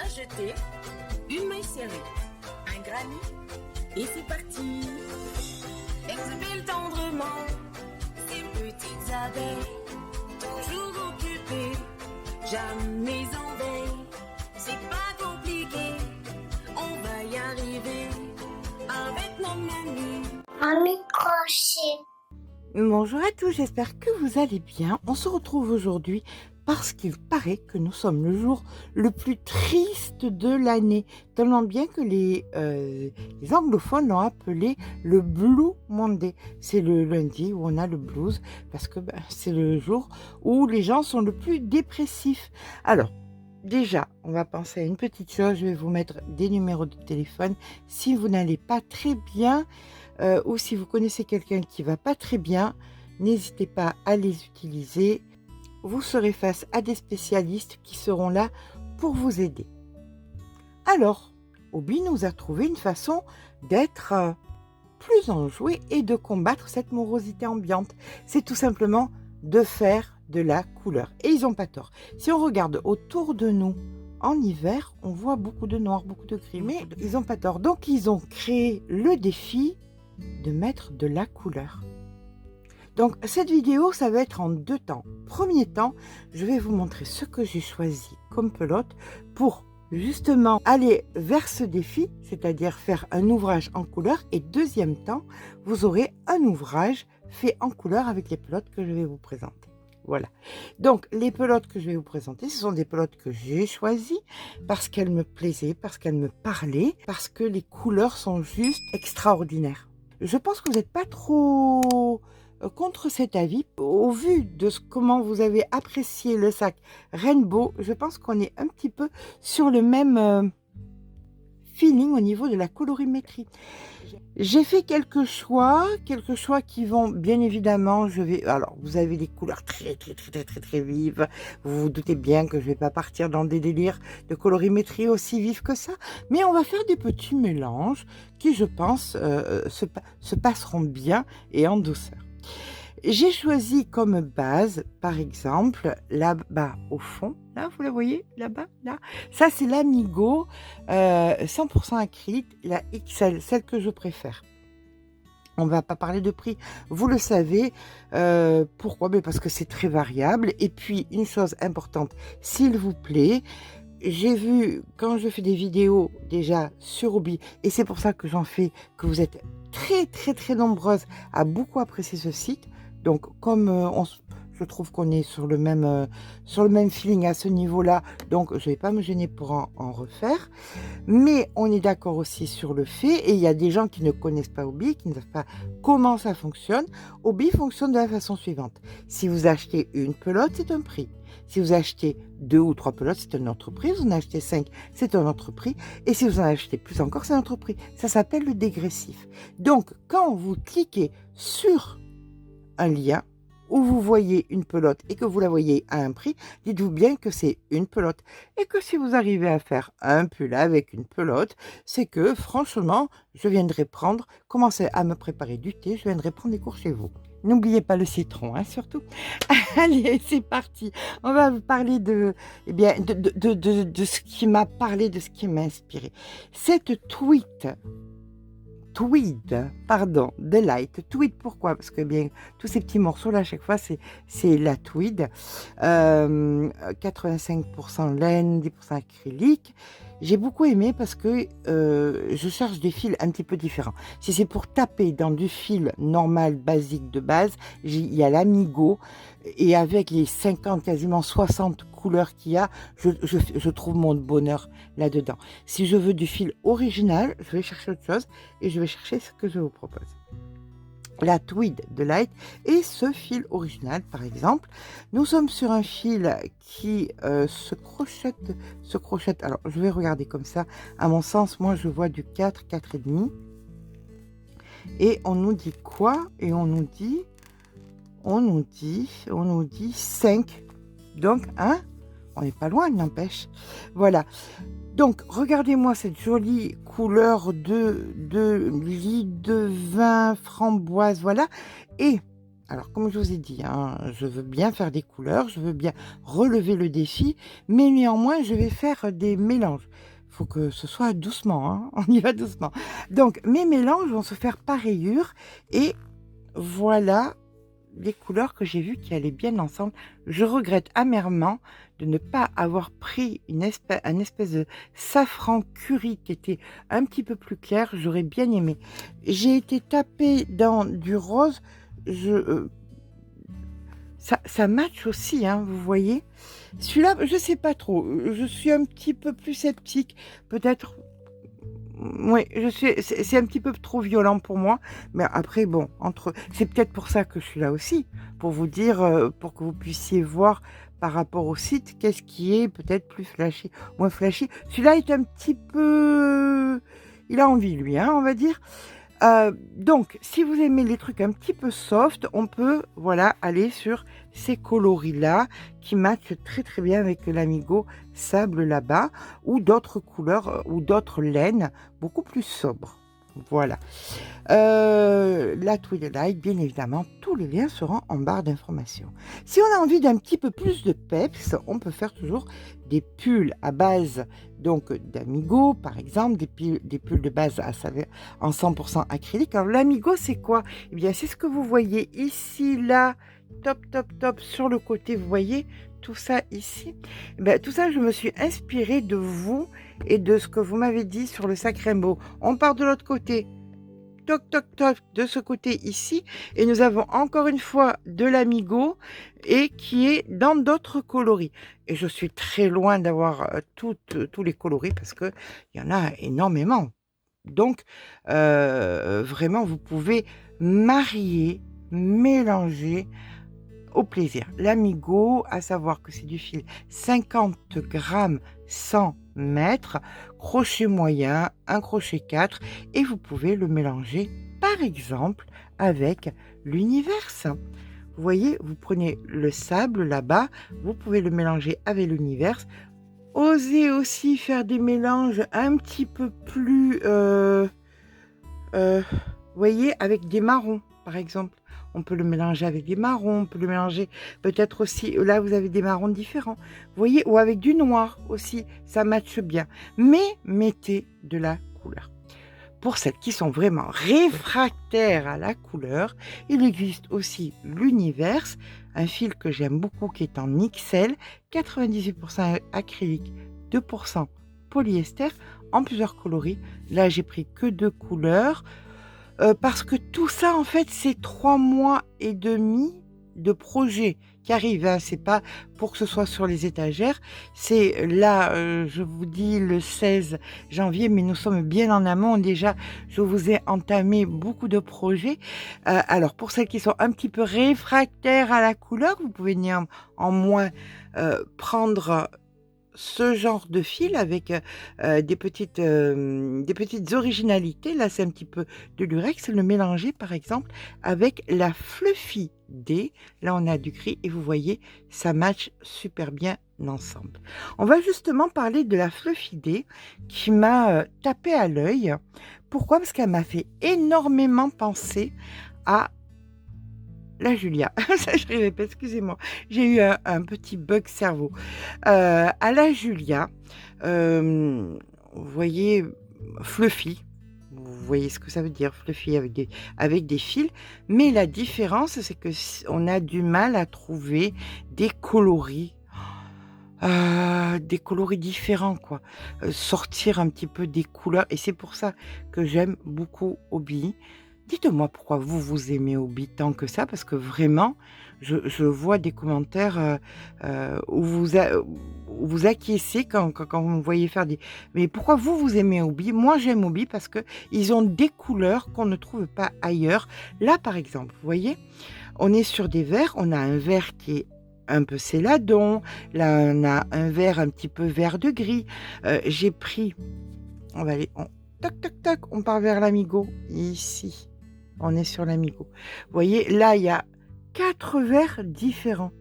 jeter, une main serrée, un granit, et c'est parti. Exhale tendrement ces petites abeilles, toujours occupées, jamais en veille. C'est pas compliqué, on va y arriver avec nos menus. Un microchip. Bonjour à tous, j'espère que vous allez bien. On se retrouve aujourd'hui parce qu'il paraît que nous sommes le jour le plus triste de l'année. Tellement bien que les anglophones l'ont appelé le Blue Monday. C'est le lundi où on a le blues parce que c'est le jour où les gens sont le plus dépressifs. Alors, déjà, on va penser à une petite chose. Je vais vous mettre des numéros de téléphone. Si vous n'allez pas très bien ou si vous connaissez quelqu'un qui ne va pas très bien, n'hésitez pas à les utiliser. Vous serez face à des spécialistes qui seront là pour vous aider. Alors, Obi nous a trouvé une façon d'être plus enjoué et de combattre cette morosité ambiante. C'est tout simplement de faire de la couleur. Et ils n'ont pas tort. Si on regarde autour de nous en hiver, on voit beaucoup de noir, beaucoup de gris, mais ils n'ont pas tort. Donc, ils ont créé le défi de mettre de la couleur. Donc, cette vidéo, ça va être en deux temps. Premier temps, je vais vous montrer ce que j'ai choisi comme pelote pour justement aller vers ce défi, c'est-à-dire faire un ouvrage en couleur. Et deuxième temps, vous aurez un ouvrage fait en couleur avec les pelotes que je vais vous présenter. Voilà. Donc, les pelotes que je vais vous présenter, ce sont des pelotes que j'ai choisies parce qu'elles me plaisaient, parce qu'elles me parlaient, parce que les couleurs sont juste extraordinaires. Je pense que vous n'êtes pas trop contre cet avis. Au vu de comment vous avez apprécié le sac Rainbow, je pense qu'on est un petit peu sur le même feeling au niveau de la colorimétrie. J'ai fait quelques choix qui vont bien évidemment, alors vous avez des couleurs très vives. Vous vous doutez bien que je vais pas partir dans des délires de colorimétrie aussi vifs que ça, mais on va faire des petits mélanges qui, je pense, se passeront bien et en douceur. J'ai choisi comme base, par exemple, là-bas au fond, là, vous la voyez, là-bas, là. Ça, c'est l'Amigo 100% acrylique, la XL, celle que je préfère. On ne va pas parler de prix, vous le savez. Pourquoi? Mais parce que c'est très variable. Et puis, une chose importante, s'il vous plaît, j'ai vu, quand je fais des vidéos déjà sur Obi, et c'est pour ça que j'en fais, que vous êtes très nombreuses à beaucoup apprécier ce site. Donc, comme je trouve qu'on est sur le même feeling à ce niveau-là, donc je ne vais pas me gêner pour en refaire. Mais on est d'accord aussi sur le fait, et il y a des gens qui ne connaissent pas Obi, qui ne savent pas comment ça fonctionne. Obi fonctionne de la façon suivante. Si vous achetez une pelote, c'est un prix. Si vous achetez 2 ou 3 pelotes, c'est un autre prix. Vous en achetez 5, c'est un autre prix. Et si vous en achetez plus encore, c'est un autre prix. Ça s'appelle le dégressif. Donc, quand vous cliquez sur un lien où vous voyez une pelote et que vous la voyez à un prix, dites-vous bien que c'est une pelote. Et que si vous arrivez à faire un pull avec une pelote, c'est que franchement, je viendrai commencer à me préparer du thé, je viendrai prendre des cours chez vous. N'oubliez pas le citron, hein, surtout. Allez, c'est parti. On va vous parler de ce qui m'a parlé, de ce qui m'a inspiré. Cette tweed, de light. Tweed, pourquoi? Parce que bien, tous ces petits morceaux-là, à chaque fois, c'est la tweed. 85% laine, 10% acrylique. J'ai beaucoup aimé parce que je cherche des fils un petit peu différents. Si c'est pour taper dans du fil normal, basique, de base, il y a l'Amigo. Et avec les 50, quasiment 60 couleurs qu'il y a, je trouve mon bonheur là-dedans. Si je veux du fil original, je vais chercher autre chose et je vais chercher ce que je vous propose. La tweed de light et ce fil original, par exemple. Nous sommes sur un fil qui se crochette. Alors, je vais regarder comme ça. À mon sens, moi, je vois du 4, 4,5. Et on nous dit quoi? Et on nous dit 5. Donc, hein, on n'est pas loin, il n'empêche. Voilà. Donc, regardez-moi cette jolie couleur de lit de vin framboise, voilà. Et alors comme je vous ai dit, hein, je veux bien faire des couleurs, je veux bien relever le défi, mais néanmoins je vais faire des mélanges. Il faut que ce soit doucement, hein, on y va doucement. Donc mes mélanges vont se faire par rayures et voilà les couleurs que j'ai vues qui allaient bien ensemble. Je regrette amèrement de ne pas avoir pris un espèce de safran curry qui était un petit peu plus clair, j'aurais bien aimé. J'ai été tapée dans du rose, ça match aussi, hein, vous voyez? Celui-là, je sais pas trop, je suis un petit peu plus sceptique, peut-être. Oui, c'est un petit peu trop violent pour moi, mais après bon, c'est peut-être pour ça que je suis là aussi, pour vous dire, pour que vous puissiez voir par rapport au site, qu'est-ce qui est peut-être plus flashy, moins flashy. Celui-là est un petit peu il a envie lui, hein, on va dire. Donc si vous aimez les trucs un petit peu soft, on peut, voilà, aller sur ces coloris-là qui matchent très, très bien avec l'Amigo Sable là-bas ou d'autres couleurs, ou d'autres laines beaucoup plus sobres. Voilà. La Twilight, bien évidemment, tous les liens seront en barre d'informations. Si on a envie d'un petit peu plus de peps, on peut faire toujours des pulls à base donc d'Amigo, par exemple, des pulls de base en 100% acrylique. Alors l'Amigo, c'est quoi? Eh bien, c'est ce que vous voyez ici, là, top, top, top, sur le côté, vous voyez tout ça ici. Eh bien, tout ça, je me suis inspirée de vous et de ce que vous m'avez dit sur le sac Rainbow. On part de l'autre côté. Toc, toc, toc, de ce côté ici. Et nous avons encore une fois de l'Amigo et qui est dans d'autres coloris. Et je suis très loin d'avoir tous les coloris parce qu'il y en a énormément. Donc, vraiment, vous pouvez marier, mélanger au plaisir. L'Amigo, à savoir que c'est du fil 50 grammes 100 mètres, crochet moyen, un crochet 4 et vous pouvez le mélanger par exemple avec l'Universe. Vous voyez, vous prenez le sable là-bas, vous pouvez le mélanger avec l'Universe. Osez aussi faire des mélanges un petit peu plus, voyez, avec des marrons par exemple. On peut le mélanger avec des marrons, on peut le mélanger peut-être aussi, là vous avez des marrons différents, vous voyez, ou avec du noir aussi, ça matche bien. Mais mettez de la couleur. Pour celles qui sont vraiment réfractaires à la couleur, il existe aussi l'Universe, un fil que j'aime beaucoup qui est en XL, 98% acrylique, 2% polyester, en plusieurs coloris. Là j'ai pris que 2 couleurs. Parce que tout ça, en fait, c'est 3 mois et demi de projet qui arrive, hein. C'est pas pour que ce soit sur les étagères. C'est là, je vous dis le 16 janvier, mais nous sommes bien en amont. Déjà, je vous ai entamé beaucoup de projets. Alors, pour celles qui sont un petit peu réfractaires à la couleur, vous pouvez néanmoins prendre ce genre de fil avec des petites originalités. Là, c'est un petit peu de lurex. Le mélanger, par exemple, avec la Fluffy D. Là, on a du gris et vous voyez, ça match super bien ensemble. On va justement parler de la Fluffy D qui m'a tapé à l'œil. Pourquoi? Parce qu'elle m'a fait énormément penser à la Julia, ça je n'arrivais pas, excusez-moi, j'ai eu un petit bug cerveau. À la Julia, vous voyez Fluffy, vous voyez ce que ça veut dire, Fluffy avec des fils, mais la différence c'est que on a du mal à trouver des coloris. Des coloris différents quoi, sortir un petit peu des couleurs et c'est pour ça que j'aime beaucoup Hobbii. Dites-moi pourquoi vous aimez Hobbii tant que ça? Parce que vraiment, je vois des commentaires, où vous acquiescez quand vous me voyez faire des mais pourquoi vous aimez Hobbii? Moi, j'aime Hobbii parce qu'ils ont des couleurs qu'on ne trouve pas ailleurs. Là, par exemple, vous voyez, on est sur des verts, on a un vert qui est un peu céladon, là, on a un vert un petit peu vert de gris. J'ai pris on va aller tac, tac, tac, on part vers l'Amigo, ici. On est sur l'Amigo. Vous voyez, là, il y a 4 verres différents.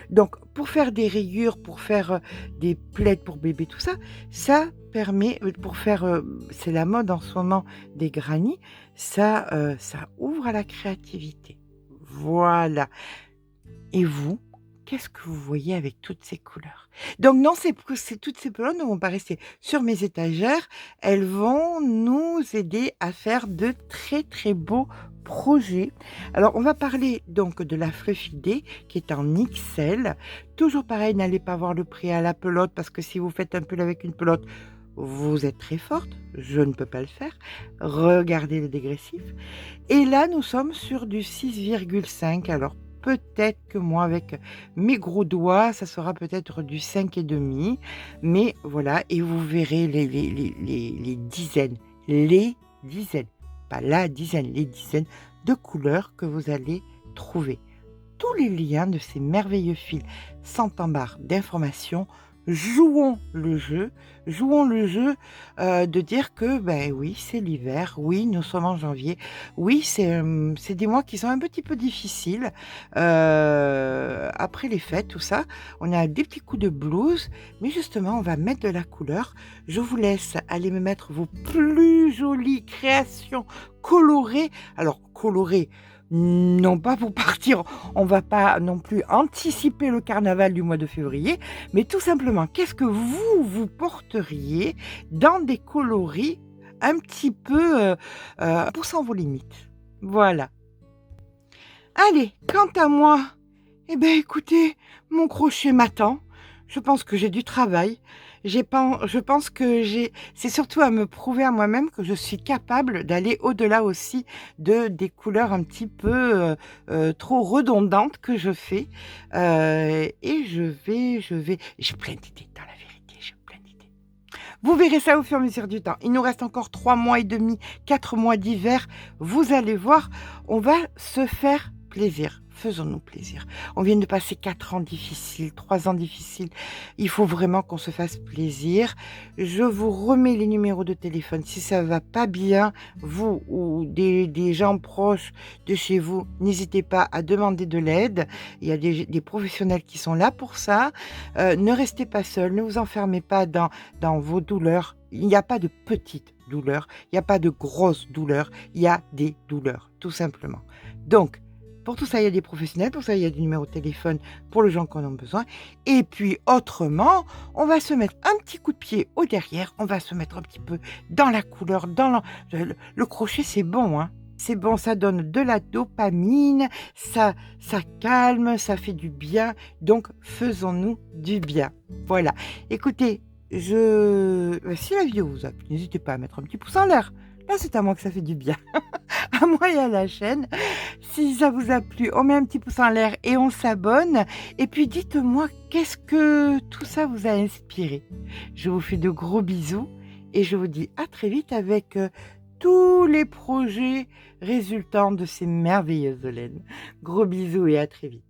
Donc, pour faire des rayures, pour faire des plaids pour bébé, tout ça, ça permet, pour faire, c'est la mode en ce moment des grannies, ça ouvre à la créativité. Voilà. Et vous, qu'est-ce que vous voyez avec toutes ces couleurs? Donc non, c'est toutes ces pelotes ne vont pas rester sur mes étagères, elles vont nous aider à faire de très, très beaux projets. Alors on va parler donc de la Fluffy Day qui est en XL. Toujours pareil, n'allez pas voir le prix à la pelote parce que si vous faites un pull avec une pelote, vous êtes très forte, je ne peux pas le faire. Regardez le dégressif. Et là, nous sommes sur du 6,5. Alors peut-être que moi, avec mes gros doigts, ça sera peut-être du 5,5. Mais voilà, et vous verrez les dizaines, pas la dizaine, les dizaines de couleurs que vous allez trouver. Tous les liens de ces merveilleux fils sont en barre d'informations. Jouons le jeu de dire que, ben oui, c'est l'hiver, oui, nous sommes en janvier, oui, c'est des mois qui sont un petit peu difficiles. Après les fêtes, tout ça, on a des petits coups de blues, mais justement, on va mettre de la couleur. Je vous laisse aller me mettre vos plus jolies créations colorées. Alors, colorées, non pas pour partir, on va pas non plus anticiper le carnaval du mois de février, mais tout simplement, qu'est-ce que vous porteriez dans des coloris un petit peu poussant vos limites? Voilà. Allez, quant à moi, eh bien écoutez, mon crochet m'attend. Je pense que j'ai du travail. Je pense que c'est surtout à me prouver à moi-même que je suis capable d'aller au-delà aussi des couleurs un petit peu trop redondantes que je fais. Et j'ai plein d'idées dans la vérité, j'ai plein d'idées. Vous verrez ça au fur et à mesure du temps. Il nous reste encore 3 mois et demi, 4 mois d'hiver. Vous allez voir, on va se faire plaisir. Faisons-nous plaisir. On vient de passer 4 ans difficiles, 3 ans difficiles. Il faut vraiment qu'on se fasse plaisir. Je vous remets les numéros de téléphone. Si ça ne va pas bien, vous ou des gens proches de chez vous, n'hésitez pas à demander de l'aide. Il y a des professionnels qui sont là pour ça. Ne restez pas seul, ne vous enfermez pas dans vos douleurs. Il n'y a pas de petites douleurs, il n'y a pas de grosses douleurs, il y a des douleurs, tout simplement. Donc, pour tout ça, il y a des professionnels, pour ça, il y a des numéros de téléphone pour les gens qui en ont besoin. Et puis, autrement, on va se mettre un petit coup de pied au derrière, on va se mettre un petit peu dans la couleur, le crochet, c'est bon, hein. C'est bon, ça donne de la dopamine, ça calme, ça fait du bien. Donc, faisons-nous du bien. Voilà. Écoutez, si la vidéo vous a plu, n'hésitez pas à mettre un petit pouce en l'air. Là, c'est à moi que ça fait du bien. À moi et à la chaîne. Si ça vous a plu, on met un petit pouce en l'air et on s'abonne. Et puis dites-moi, qu'est-ce que tout ça vous a inspiré? Je vous fais de gros bisous et je vous dis à très vite avec tous les projets résultant de ces merveilleuses laines. Gros bisous et à très vite.